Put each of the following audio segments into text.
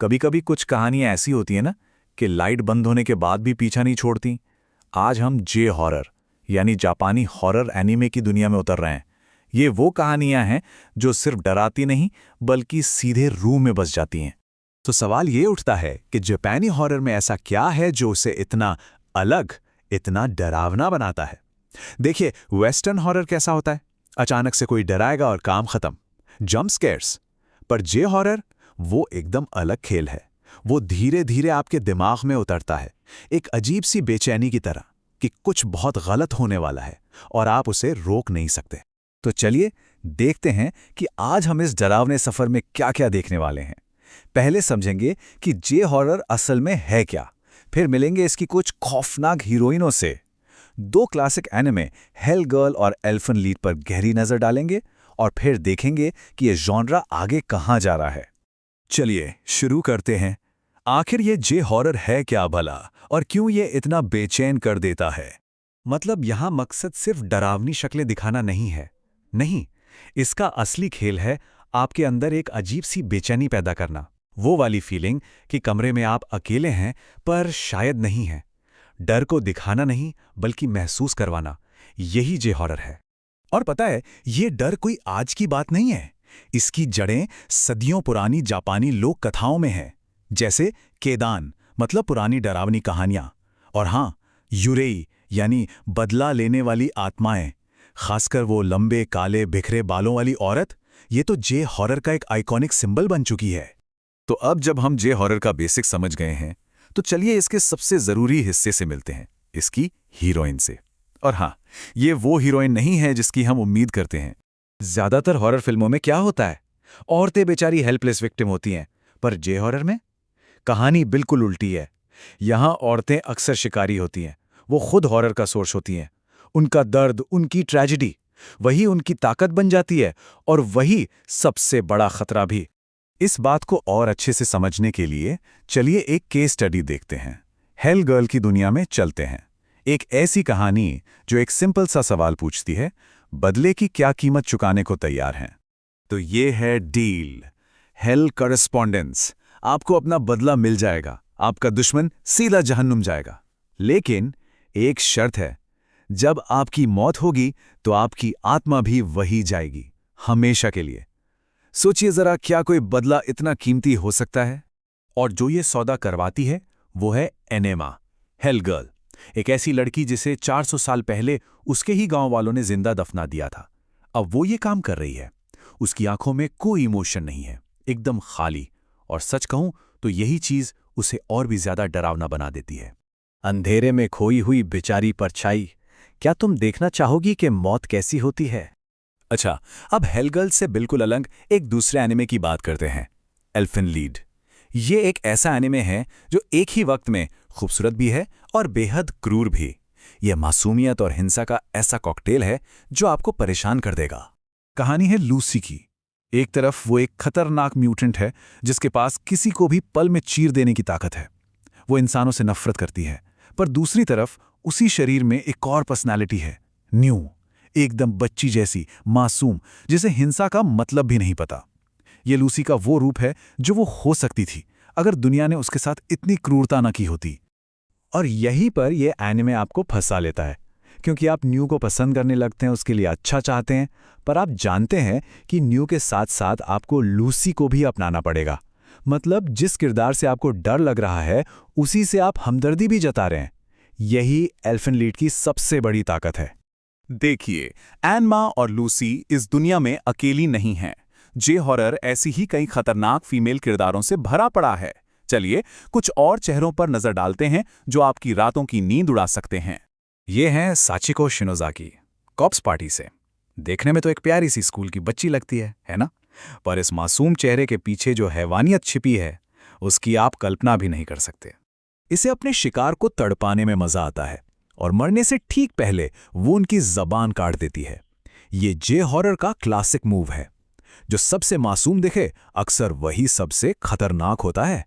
कभी कभी कुछ कहानियां ऐसी होती हैं ना कि लाइट बंद होने के बाद भी पीछा नहीं छोड़ती। आज हम जे हॉरर यानी जापानी हॉरर एनीमे की दुनिया में उतर रहे हैं। ये वो कहानियां हैं जो सिर्फ डराती नहीं बल्कि सीधे रूह में बस जाती हैं। तो सवाल ये उठता है कि जापानी हॉरर में ऐसा क्या है जो उसे इतना अलग, इतना डरावना बनाता है। देखिए, वेस्टर्न हॉरर कैसा होता है, अचानक से कोई डराएगा और काम खत्म, जंप स्केयर्स। पर जे हॉरर वो एकदम अलग खेल है। वो धीरे धीरे आपके दिमाग में उतरता है, एक अजीब सी बेचैनी की तरह कि कुछ बहुत गलत होने वाला है और आप उसे रोक नहीं सकते। तो चलिए देखते हैं कि आज हम इस डरावने सफर में क्या क्या देखने वाले हैं। पहले समझेंगे कि जे हॉरर असल में है क्या, फिर मिलेंगे इसकी कुछ खौफनाक हीरोइनों से, दो क्लासिक एनिमे हेल गर्ल और एल्फन लीड पर गहरी नजर डालेंगे और फिर देखेंगे कि ये जॉनरा आगे कहां जा रहा है। चलिए शुरू करते हैं। आखिर ये जे हॉरर है क्या भला, और क्यों ये इतना बेचैन कर देता है? मतलब यहां मकसद सिर्फ डरावनी शक्लें दिखाना नहीं है। नहीं, इसका असली खेल है आपके अंदर एक अजीब सी बेचैनी पैदा करना। वो वाली फीलिंग कि कमरे में आप अकेले हैं पर शायद नहीं हैं। डर को दिखाना नहीं बल्कि महसूस करवाना, यही जे हॉरर है। और पता है, ये डर कोई आज की बात नहीं है। इसकी जड़ें सदियों पुरानी जापानी लोक कथाओं में हैं, जैसे केदान मतलब पुरानी डरावनी कहानियां, और हाँ, युरेई यानी बदला लेने वाली आत्माएं, खासकर वो लंबे काले बिखरे बालों वाली औरत। ये तो जे हॉरर का एक आइकॉनिक सिंबल बन चुकी है। तो अब जब हम जे हॉरर का बेसिक समझ गए हैं, तो चलिए इसके सबसे जरूरी हिस्से से मिलते हैं, इसकी हीरोइन से। और हाँ, ये वो हीरोइन नहीं है जिसकी हम उम्मीद करते हैं। ज्यादातर हॉरर फिल्मों में क्या होता है, औरतें बेचारी हेल्पलेस विक्टिम होती हैं, पर जे हॉरर में कहानी बिल्कुल उल्टी है। यहां औरतें अक्सर शिकारी होती हैं, वो खुद हॉरर का सोर्स होती हैं। उनका दर्द, उनकी ट्रेजेडी, वही उनकी ताकत बन जाती है, और वही सबसे बड़ा खतरा भी। इस बात को और अच्छे से समझने के लिए चलिए एक केस स्टडी देखते हैं। हेल गर्ल की दुनिया में चलते हैं। एक ऐसी कहानी जो एक सिंपल सा सवाल पूछती है, बदले की क्या कीमत चुकाने को तैयार हैं? तो ये है डील, हेल करस्पॉन्डेंस। आपको अपना बदला मिल जाएगा, आपका दुश्मन सीधा जहन्नुम जाएगा। लेकिन एक शर्त है, जब आपकी मौत होगी तो आपकी आत्मा भी वही जाएगी, हमेशा के लिए। सोचिए जरा, क्या कोई बदला इतना कीमती हो सकता है? और जो ये सौदा करवाती है वो है एनेमा, हेल गर्ल, एक ऐसी लड़की जिसे 400 साल पहले उसके ही गांव वालों ने जिंदा दफना दिया था। अब वो ये काम कर रही है। उसकी आंखों में कोई इमोशन नहीं है, एकदम खाली। और सच कहूं तो यही चीज उसे और भी ज्यादा डरावना बना देती है। अंधेरे में खोई हुई बेचारी परछाई, क्या तुम देखना चाहोगी कि मौत कैसी होती है? अच्छा, अब हेल गर्ल से बिल्कुल अलग एक दूसरे एनिमे की बात करते हैं, एल्फन लीड। ये एक ऐसा एनिमे है जो एक ही वक्त में खूबसूरत भी है और बेहद क्रूर भी। यह मासूमियत और हिंसा का ऐसा कॉकटेल है जो आपको परेशान कर देगा। कहानी है लूसी की। एक तरफ वो एक खतरनाक म्यूटेंट है जिसके पास किसी को भी पल में चीर देने की ताकत है। वो इंसानों से नफरत करती है। पर दूसरी तरफ उसी शरीर में एक और पर्सनैलिटी है, न्यू, एकदम बच्ची जैसी, मासूम, जिसे हिंसा का मतलब भी नहीं पता। ये लूसी का वो रूप है जो वो हो सकती थी अगर दुनिया ने उसके साथ इतनी क्रूरता न की होती। और यहीं पर यह एनिमे आपको फंसा लेता है, क्योंकि आप न्यू को पसंद करने लगते हैं, उसके लिए अच्छा चाहते हैं, पर आप जानते हैं कि न्यू के साथ साथ आपको लूसी को भी अपनाना पड़ेगा। मतलब जिस किरदार से आपको डर लग रहा है उसी से आप हमदर्दी भी जता रहे हैं। यही एल्फन लीड की सबसे बड़ी ताकत है। देखिए, एनमा और लूसी इस दुनिया में अकेली नहीं हैं। जे हॉरर ऐसी ही कई खतरनाक फीमेल किरदारों से भरा पड़ा है। चलिए कुछ और चेहरों पर नजर डालते हैं जो आपकी रातों की नींद उड़ा सकते हैं। ये हैं साचिको शिनोज़ाकी, कॉप्स पार्टी से। देखने में तो एक प्यारी सी स्कूल की बच्ची लगती है ना? पर इस मासूम चेहरे के पीछे जो हैवानियत छिपी है उसकी आप कल्पना भी नहीं कर सकते। इसे अपने शिकार को तड़पाने में मजा आता है, और मरने से ठीक पहले वो उनकी जबान काट देती है। ये जे हॉरर का क्लासिक मूव है। जो सबसे मासूम दिखे अक्सर वही सबसे खतरनाक होता है।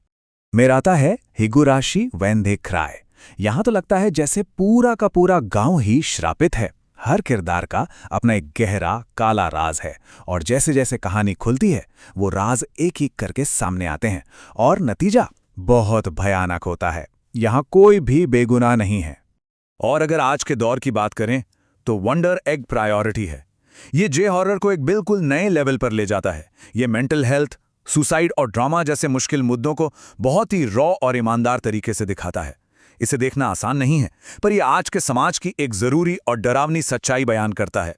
मेरा आता है हिगुराशी वेन दे क्राई। यहां तो लगता है जैसे पूरा का पूरा गांव ही श्रापित है। हर किरदार का अपना एक गहरा काला राज है और जैसे जैसे कहानी खुलती है वो राज एक एक करके सामने आते हैं और नतीजा बहुत भयानक होता है। यहाँ कोई भी बेगुनाह नहीं है। और अगर आज के दौर की बात करें तो वंडर एग प्रायोरिटी है। ये जे हॉरर को एक बिल्कुल नए लेवल पर ले जाता है। ये मेंटल हेल्थ, सुसाइड और ड्रामा जैसे मुश्किल मुद्दों को बहुत ही रॉ और ईमानदार तरीके से दिखाता है। इसे देखना आसान नहीं है, पर यह आज के समाज की एक जरूरी और डरावनी सच्चाई बयान करता है।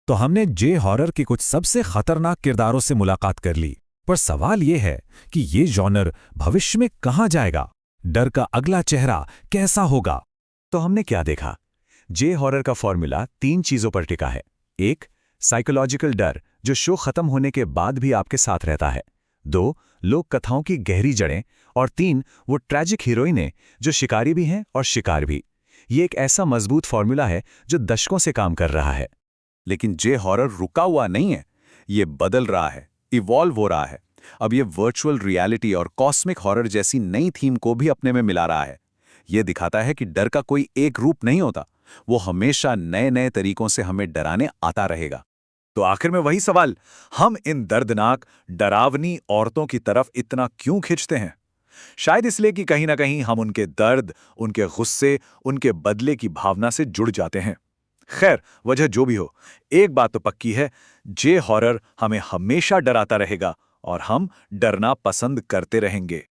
तो हमने जे हॉरर के कुछ सबसे खतरनाक किरदारों से मुलाकात कर ली, पर सवाल ये है कि ये जॉनर भविष्य में कहाँ जाएगा? डर का अगला चेहरा कैसा होगा? तो हमने क्या देखा? जे हॉरर का फॉर्मूला 3 चीजों पर टिका है। 1, साइकोलॉजिकल डर जो शो खत्म होने के बाद भी आपके साथ रहता है। 2, लोक कथाओं की गहरी जड़ें। और 3, वो ट्रैजिक हीरोइनें जो शिकारी भी हैं और शिकार भी। ये एक ऐसा मजबूत फॉर्मूला है जो दशकों से काम कर रहा है। लेकिन जे हॉरर रुका हुआ नहीं है, ये बदल रहा है, इवॉल्व हो रहा है। अब ये वर्चुअल रियलिटी और कॉस्मिक हॉरर जैसी नई थीम को भी अपने में मिला रहा है। ये दिखाता है कि डर का कोई एक रूप नहीं होता, वो हमेशा नए नए तरीकों से हमें डराने आता रहेगा। तो आखिर में वही सवाल, हम इन दर्दनाक डरावनी औरतों की तरफ इतना क्यों खिंचते हैं? शायद इसलिए कि कहीं ना कहीं हम उनके दर्द, उनके गुस्से, उनके बदले की भावना से जुड़ जाते हैं। खैर, वजह जो भी हो, एक बात तो पक्की है, जे हॉरर हमें हमेशा डराता रहेगा और हम डरना पसंद करते रहेंगे।